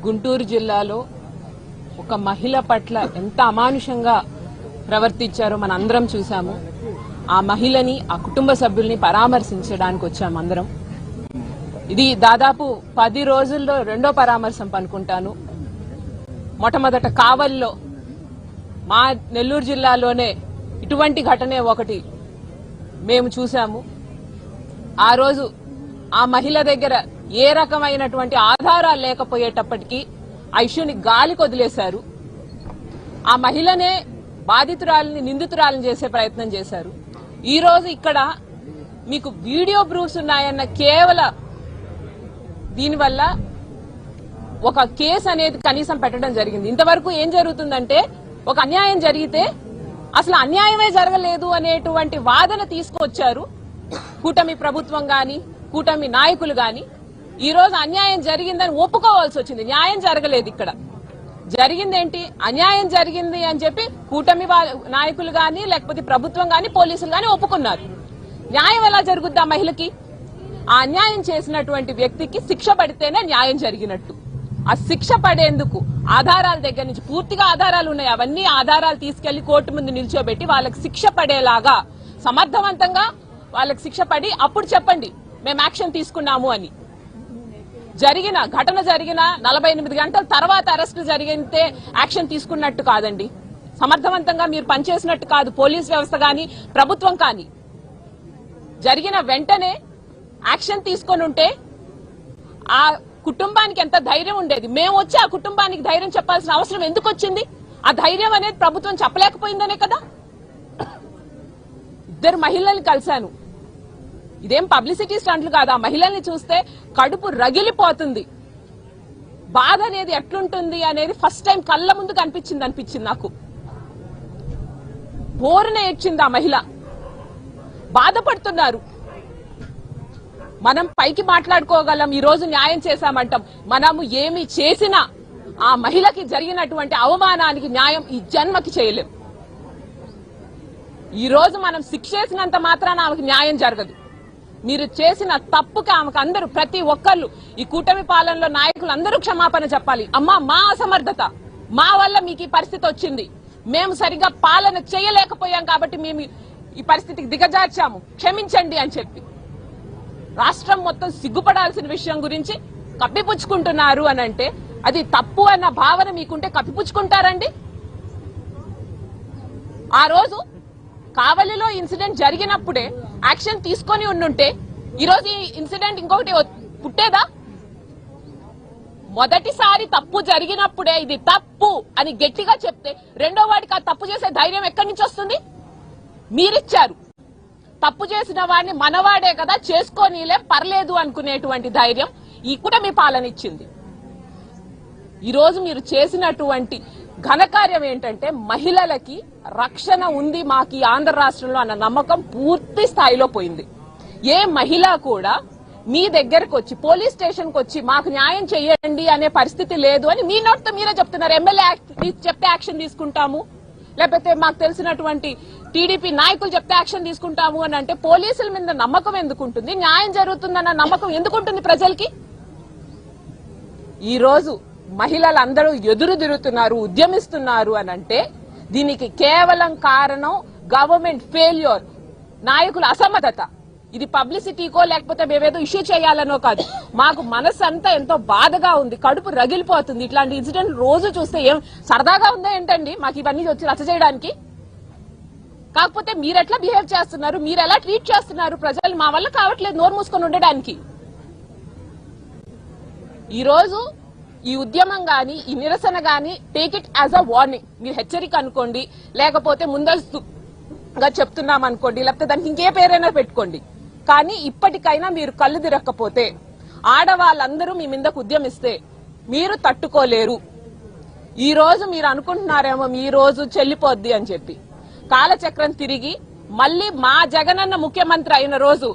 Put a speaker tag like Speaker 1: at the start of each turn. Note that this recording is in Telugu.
Speaker 1: గుంటూరు జిల్లాలో ఒక మహిళ పట్ల ఎంత అమానుషంగా ప్రవర్తించారో మన అందరం చూసాము. ఆ మహిళని, ఆ కుటుంబ సభ్యుల్ని పరామర్శించడానికి వచ్చాము అందరం. ఇది దాదాపు 10 రోజుల్లో రెండో పరామర్శం అనుకుంటాను. మొట్టమొదట కావల్లో, మా నెల్లూరు జిల్లాలోనే ఇటువంటి ఘటనే ఒకటి మేము చూసాము. ఆ రోజు ఆ మహిళ దగ్గర ఏ రకమైనటువంటి ఆధారాలు లేకపోయేటప్పటికీ ఆ ఇష్యూని గాలికి వదిలేశారు. ఆ మహిళనే బాధితురాలని, నిందితురాలని చేసే ప్రయత్నం చేశారు. ఈ రోజు ఇక్కడ మీకు వీడియో ప్రూఫ్స్ ఉన్నాయన్న కేవల దీనివల్ల ఒక కేసు అనేది కనీసం పెట్టడం జరిగింది. ఇంతవరకు ఏం జరుగుతుందంటే, ఒక అన్యాయం జరిగితే అసలు అన్యాయమే జరగలేదు అనేటువంటి వాదన తీసుకొచ్చారు కూటమి ప్రభుత్వం గాని, కూటమి నాయకులు గాని. ఈ రోజు అన్యాయం జరిగిందని ఒప్పుకోవాల్సి వచ్చింది. న్యాయం జరగలేదు. ఇక్కడ జరిగిందేంటి? అన్యాయం జరిగింది అని చెప్పి కూటమి నాయకులు గాని, లేకపోతే ప్రభుత్వం గాని, పోలీసులు గాని ఒప్పుకున్నారు. న్యాయం ఎలా జరుగుద్ది? ఆ మహిళకి, ఆ అన్యాయం చేసినటువంటి వ్యక్తికి శిక్ష పడితేనే న్యాయం జరిగినట్టు. ఆ శిక్ష పడేందుకు ఆధారాల దగ్గర నుంచి, పూర్తిగా ఆధారాలు ఉన్నాయి, అవన్నీ ఆధారాలు తీసుకెళ్లి కోర్టు ముందు నిల్చోబెట్టి వాళ్ళకి శిక్ష పడేలాగా సమర్థవంతంగా వాళ్ళకి శిక్ష పడి అప్పుడు చెప్పండి మేము యాక్షన్ తీసుకున్నాము అని. ఘటన జరిగిన 48 గంటల తర్వాత అరెస్టు జరిగితే యాక్షన్ తీసుకున్నట్టు కాదండి. సమర్థవంతంగా మీరు పనిచేసినట్టు కాదు పోలీస్ వ్యవస్థ గాని, ప్రభుత్వం కానీ. జరిగిన వెంటనే యాక్షన్ తీసుకొని ఉంటే ఆ కుటుంబానికి ఎంత ధైర్యం ఉండేది. మేము వచ్చి ఆ కుటుంబానికి ధైర్యం చెప్పాల్సిన అవసరం ఎందుకు వచ్చింది? ఆ ధైర్యం అనేది ప్రభుత్వం చెప్పలేకపోయిందనే కదా. 2 మహిళల్ని కలిశాను. ఇదేం పబ్లిసిటీ స్టంట్లు కాదు. ఆ మహిళల్ని చూస్తే కడుపు రగిలిపోతుంది. బాధ అనేది ఎట్లుంటుంది అనేది ఫస్ట్ టైం కళ్ళ ముందు అనిపించింది నాకు. బోరున ఏడ్చింది ఆ మహిళ. బాధపడుతున్నారు. మనం పైకి మాట్లాడుకోగలం, ఈ రోజు న్యాయం చేశామంటాం. మనము ఏమి చేసినా ఆ మహిళకి జరిగినటువంటి అవమానానికి న్యాయం ఈ జన్మకి చేయలేం. ఈ రోజు మనం శిక్షేసినంత మాత్రాన ఆమెకు న్యాయం జరగదు. మీరు చేసిన తప్పుకి ఆమెకు అందరూ, ప్రతి ఒక్కళ్ళు, ఈ కూటమి పాలనలో నాయకులు అందరూ క్షమాపణ చెప్పాలి. అమ్మా, మా అసమర్థత, మా వల్ల మీకు ఈ పరిస్థితి వచ్చింది, మేము సరిగా పాలన చేయలేకపోయాం కాబట్టి మేము ఈ పరిస్థితికి దిగజార్చాము, క్షమించండి అని చెప్పి. రాష్ట్రం మొత్తం సిగ్గుపడాల్సిన విషయం గురించి కప్పిపుచ్చుకుంటున్నారు అని అంటే, అది తప్పు అన్న భావన మీకుంటే కప్పిపుచ్చుకుంటారండి? ఆ రోజు కావలిలో ఇన్సిడెంట్ జరిగినప్పుడే యాక్షన్ తీసుకొని ఉండుంటే ఈరోజు ఈ ఇన్సిడెంట్ ఇంకొకటి పుట్టేదా? మొదటిసారి తప్పు జరిగినప్పుడే ఇది తప్పు అని గట్టిగా చెప్తే రెండో వాడికి ఆ తప్పు చేసే ధైర్యం ఎక్కడి నుంచి వస్తుంది? మీరిచ్చారు. తప్పు చేసిన వాడిని మనవాడే కదా, చేసుకోనీలే, పర్లేదు అనుకునేటువంటి ధైర్యం ఈ కూటమి పాలన ఇచ్చింది. ఈ రోజు మీరు చేసినటువంటి ఘనకార్యం ఏంటంటే, మహిళలకి రక్షణ ఉంది మాకు ఈ ఆంధ్ర రాష్ట్రంలో అన్న నమ్మకం పూర్తి స్థాయిలో పోయింది. ఏ మహిళ కూడా మీ దగ్గరకు వచ్చి, పోలీస్ స్టేషన్ కు వచ్చి మాకు న్యాయం చేయండి అనే పరిస్థితి లేదు అని మీ నోటితో మీరే చెప్తున్నారు. ఎమ్మెల్యే చెప్తే యాక్షన్ తీసుకుంటాము, లేకపోతే మాకు తెలిసినటువంటి టీడీపీ నాయకులు చెప్తే యాక్షన్ తీసుకుంటాము అని అంటే, పోలీసుల మీద నమ్మకం ఎందుకుంటుంది? న్యాయం జరుగుతుందన్న నమ్మకం ఎందుకుంటుంది ప్రజలకి? ఈ రోజు మహిళలందరూ ఎదురు తిరుగుతున్నారు, ఉద్యమిస్తున్నారు అని అంటే దీనికి కేవలం కారణం గవర్నమెంట్ ఫెయిల్యూర్, నాయకుల అసమర్థత. ఇది పబ్లిసిటీకో లేకపోతే మేమేదో ఇష్యూ చేయాలనో కాదు. మాకు మనసు అంతా ఎంతో బాధగా ఉంది, కడుపు రగిలిపోతుంది. ఇట్లాంటి ఇన్సిడెంట్ రోజు చూస్తే ఏం సరదాగా ఉందా ఏంటండి మాకు ఇవన్నీ వచ్చి రచ్చ చేయడానికి? కాకపోతే మీరెట్లా బిహేవ్ చేస్తున్నారు, మీరు ఎలా ట్రీట్ చేస్తున్నారు ప్రజలు, మా వల్ల కావట్లేదు నోరు మూసుకొని ఉండడానికి. ఈ రోజు ఈ ఉద్యమం గాని, ఈ నిరసన గాని, take it as a warning. మీరు హెచ్చరిక అనుకోండి, లేకపోతే ముందస్తుగా చెప్తున్నాం అనుకోండి, లేకపోతే దానికి ఇంకే పేరైనా పెట్టుకోండి. కానీ ఇప్పటికైనా మీరు కళ్ళు తిరగకపోతే, ఆడవాళ్ళందరూ మీ మీదకు ఉద్యమిస్తే మీరు తట్టుకోలేరు. ఈ రోజు మీరు అనుకుంటున్నారేమో మీ రోజు చెల్లిపోద్ది అని చెప్పి. కాలచక్రం తిరిగి మళ్ళీ మా జగనన్న ముఖ్యమంత్రి అయిన రోజు